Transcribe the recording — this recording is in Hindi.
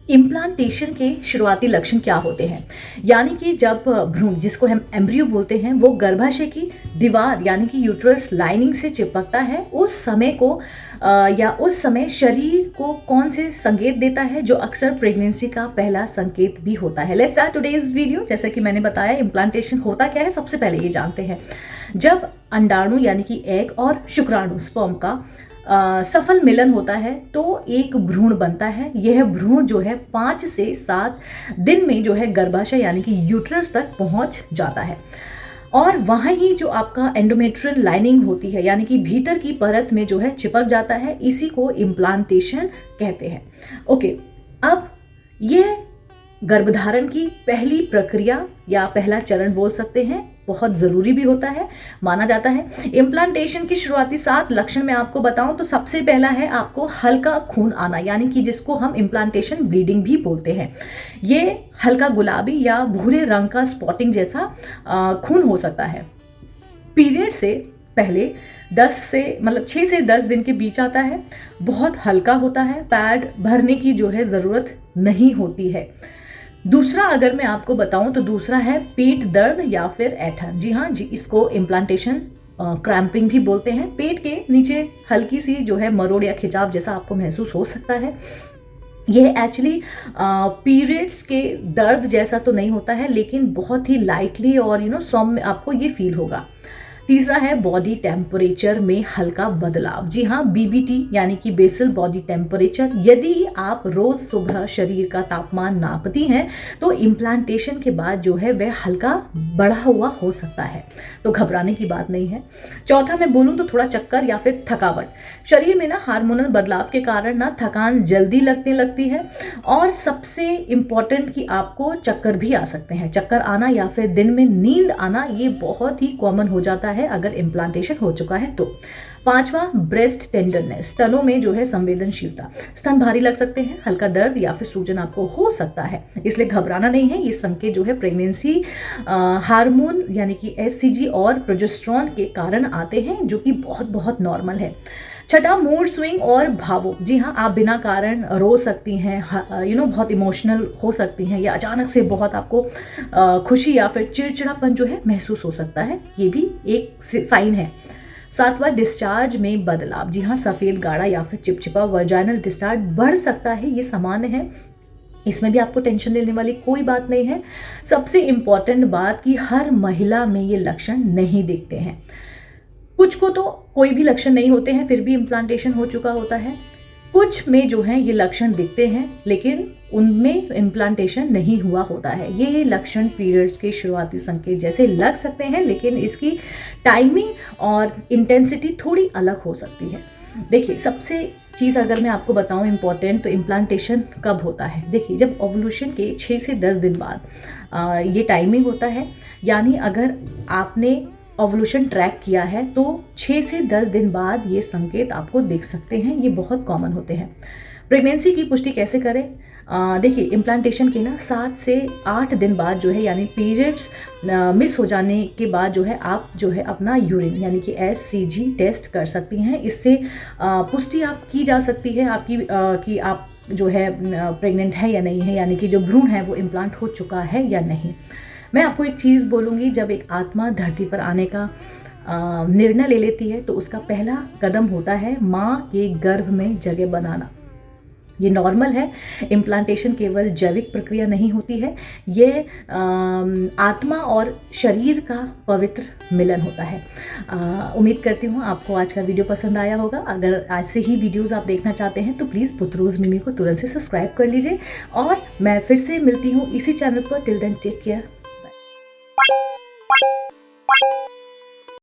इम्प्लांटेशन के शुरुआती लक्षण क्या होते हैं? यानी कि जब भ्रूण, जिसको हम एम्ब्रियो बोलते हैं, वो गर्भाशय की दीवार यानी कि यूट्रस लाइनिंग से चिपकता है, उस समय को या उस समय शरीर को कौन से संकेत देता है, जो अक्सर प्रेगनेंसी का पहला संकेत भी होता है। Let's start today's video. जैसा कि मैंने बताया, इम्प्लांटेशन होता क्या है, सबसे पहले ये जानते हैं। जब अंडाणु यानी कि एग और शुक्राणु स्पर्म का सफल मिलन होता है तो एक भ्रूण बनता है। यह भ्रूण जो है 5 से 7 दिन में जो है गर्भाशय यानी कि यूट्रस तक पहुंच जाता है, और वहाँ ही जो आपका एंडोमेट्रियल लाइनिंग होती है यानी कि भीतर की परत में जो है चिपक जाता है। इसी को इम्प्लांटेशन कहते हैं। ओके, अब यह गर्भधारण की पहली प्रक्रिया या पहला चरण बोल सकते हैं, बहुत ज़रूरी भी होता है, माना जाता है। इम्प्लांटेशन की शुरुआती 7 लक्षण मैं आपको बताऊं तो सबसे पहला है आपको हल्का खून आना, यानी कि जिसको हम इम्प्लांटेशन ब्लीडिंग भी बोलते हैं। ये हल्का गुलाबी या भूरे रंग का स्पॉटिंग जैसा खून हो सकता है। पीरियड से पहले 6 से 10 दिन के बीच आता है, बहुत हल्का होता है, पैड भरने की जो है ज़रूरत नहीं होती है। दूसरा अगर मैं आपको बताऊं तो दूसरा है पेट दर्द या फिर ऐंठन। जी हाँ जी, इसको इम्प्लांटेशन क्रैम्पिंग भी बोलते हैं। पेट के नीचे हल्की सी जो है मरोड़ या खिंचाव जैसा आपको महसूस हो सकता है। यह एक्चुअली पीरियड्स के दर्द जैसा तो नहीं होता है, लेकिन बहुत ही लाइटली और सौम्य आपको ये फील होगा। तीसरा है बॉडी टेम्परेचर में हल्का बदलाव। जी हाँ, बीबीटी यानी कि बेसल बॉडी टेम्परेचर। यदि आप रोज सुबह शरीर का तापमान नापती हैं तो इम्प्लांटेशन के बाद जो है वह हल्का बढ़ा हुआ हो सकता है, तो घबराने की बात नहीं है। चौथा मैं बोलूँ तो थोड़ा चक्कर या फिर थकावट। शरीर में ना हार्मोनल बदलाव के कारण ना थकान जल्दी लगने लगती है, और सबसे इम्पॉर्टेंट कि आपको चक्कर भी आ सकते हैं। चक्कर आना या फिर दिन में नींद आना ये बहुत ही कॉमन हो जाता है अगर इम्प्लांटेशन हो चुका है तो। पांचवा, ब्रेस्ट टेंडरनेस, स्तनों में जो है संवेदनशीलता। स्तन भारी लग सकते हैं, हल्का दर्द या फिर सूजन आपको हो सकता है, इसलिए घबराना नहीं है। ये संकेत जो है प्रेगनेंसी हार्मोन यानी कि एचसीजी और प्रोजेस्टेरोन के कारण आते हैं, जो कि बहुत बहुत नॉर्मल है। छठा, मूड स्विंग और भावुक। जी हाँ, आप बिना कारण रो सकती हैं, बहुत इमोशनल हो सकती हैं, या अचानक से बहुत आपको खुशी या फिर चिड़चिड़ापन जो है महसूस हो सकता है, ये भी एक साइन है। सातवां, डिस्चार्ज में बदलाव। जी हाँ, सफ़ेद गाढ़ा या फिर चिपचिपा वर्जाइनल डिस्चार्ज बढ़ सकता है, ये सामान्य है, इसमें भी आपको टेंशन लेने वाली कोई बात नहीं है। सबसे इम्पॉर्टेंट बात कि हर महिला में ये लक्षण नहीं दिखते हैं। कुछ को तो कोई भी लक्षण नहीं होते हैं, फिर भी इम्प्लांटेशन हो चुका होता है। कुछ में जो है ये लक्षण दिखते हैं, लेकिन उनमें इम्प्लांटेशन नहीं हुआ होता है। ये लक्षण पीरियड्स के शुरुआती संकेत जैसे लग सकते हैं, लेकिन इसकी टाइमिंग और इंटेंसिटी थोड़ी अलग हो सकती है। देखिए, सबसे चीज़ अगर मैं आपको बताऊं इम्पॉर्टेंट, तो इम्प्लांटेशन कब होता है। देखिए, जब ओवुलेशन के 6 से 10 दिन बाद ये टाइमिंग होता है, यानी अगर आपने ओवुलेशन ट्रैक किया है तो 6 से 10 दिन बाद ये संकेत आपको दिख सकते हैं। ये बहुत कॉमन होते हैं। प्रेगनेंसी की पुष्टि कैसे करें? देखिए, इम्प्लांटेशन के ना 7 से 8 दिन बाद जो है, यानी पीरियड्स मिस हो जाने के बाद जो है, आप जो है अपना यूरिन यानी कि एचसीजी टेस्ट कर सकती हैं। इससे पुष्टि आप की जा सकती है आपकी कि आप जो है प्रेग्नेंट है या नहीं है, यानी कि जो भ्रूण है वो इम्प्लांट हो चुका है या नहीं। मैं आपको एक चीज़ बोलूँगी, जब एक आत्मा धरती पर आने का निर्णय ले लेती है तो उसका पहला कदम होता है माँ के गर्भ में जगह बनाना। ये नॉर्मल है। इम्प्लांटेशन केवल जैविक प्रक्रिया नहीं होती है, ये आत्मा और शरीर का पवित्र मिलन होता है। उम्मीद करती हूँ आपको आज का वीडियो पसंद आया होगा। अगर आज से ही वीडियोस आप देखना चाहते हैं तो प्लीज़ पुत्रोज मिमी को तुरंत से सब्सक्राइब कर लीजिए, और मैं फिर से मिलती हूँ इसी चैनल पर। Till then take care.